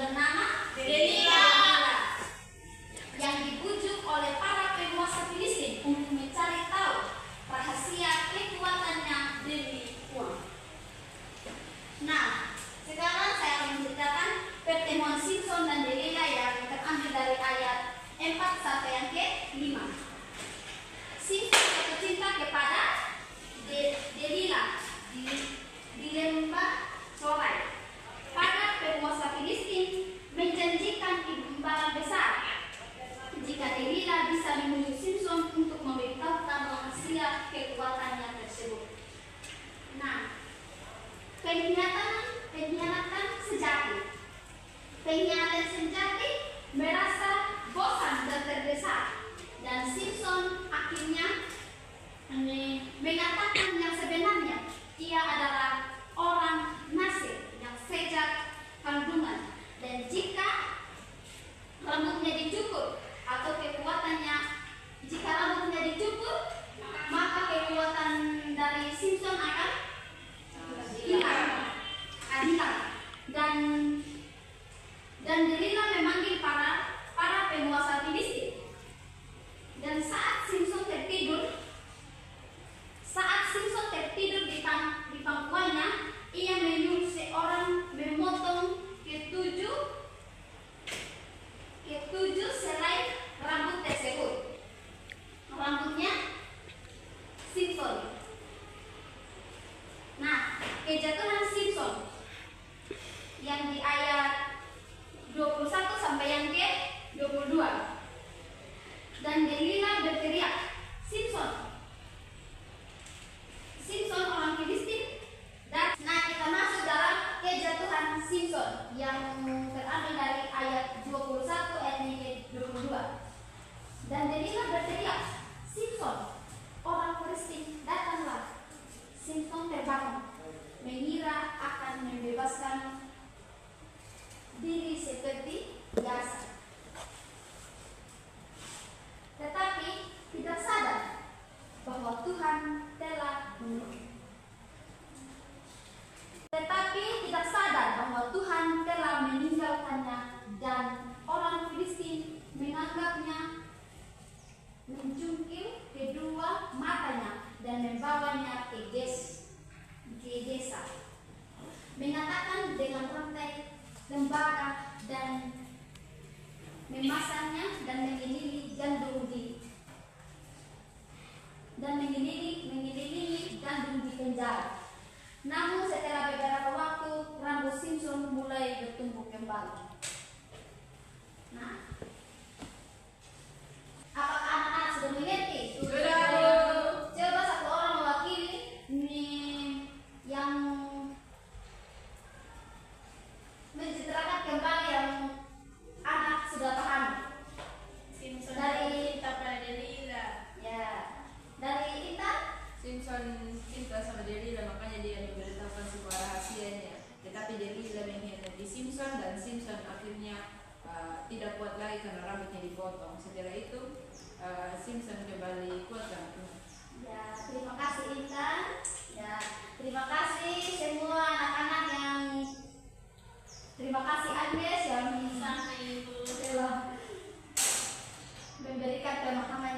bernama Delila, yang dibujuk oleh para penguasa Filistin untuk mencari tahu rahasia kekuatannya demi uang. Nah, sekarang saya akan menceritakan pertemuan Simson dan Delila yang terambil dari ayat 4 sampai yang ke-5. Simson jatuh cinta kepada Delila di lembah Sorai. Para penguasa Filistin menjanjikan imbalan besar jika Delila bisa membujuk Simson untuk memberitahukan rahasia kekuatannya tersebut. Nah, pengkhianatan sejati. Pengkhianatan sejati merasa bosan dan terdesak, dan Simson akhirnya mengatakan yang sebenarnya ia adalah orang Nasir yang sejak kandungan, dan jika rambutnya dicukur atau kekuatannya, jika rambutnya dicukur, maka kekuatan dari Simson akan hilang. Dan Delila memanggil para penguasa Filistin. Dan saat Simson tertidur di pangkuannya, ia menyuruh seorang memotong ketujuh selai rambut tersebut. Rambutnya Simson. Nah, kejatuhan Simson yang di ayat 21 sampai yang ke-22. Dan Delila berteriak, Simson orang Filistin. Dan kita masuk dalam kejatuhan Simson yang terambil dari ayat 21 ayat ke-22. Dan Delila berteriak, Simson orang Filistin, datanglah. Simson terbangun, mengira akan membebaskan diri seperti biasa, tetapi tidak sadar bahwa Tuhan telah meninggalkannya, dan orang Filistin menganggapnya, mencungkil kedua matanya dan membawanya ke desa, mengatakan dengan rantai tembaga dan memasangnya dan mengelilingi gandum di penjara. Namun setelah beberapa waktu, rambut Simson mulai bertumbuh kembali. Nah, apakah anak-anak sudah mengerti? Sudah. Coba satu orang mewakili yang menceritakan kembali yang anak sudah paham. Simson Dari cinta pada Delila. Ya, dari Ita. Simson cinta sama Delila, makanya dia memberitahukan sebuah rahasianya. Tetapi Delila mengkhianati Simson, dan Simson akhirnya tidak kuat lagi karena rambutnya dipotong. Setelah itu Simson kembali kuat dan kuat. Ya, terima kasih Intan. Ya, terima kasih semua anak-anak yang, terima kasih Agnes yang telah memberikan pemahaman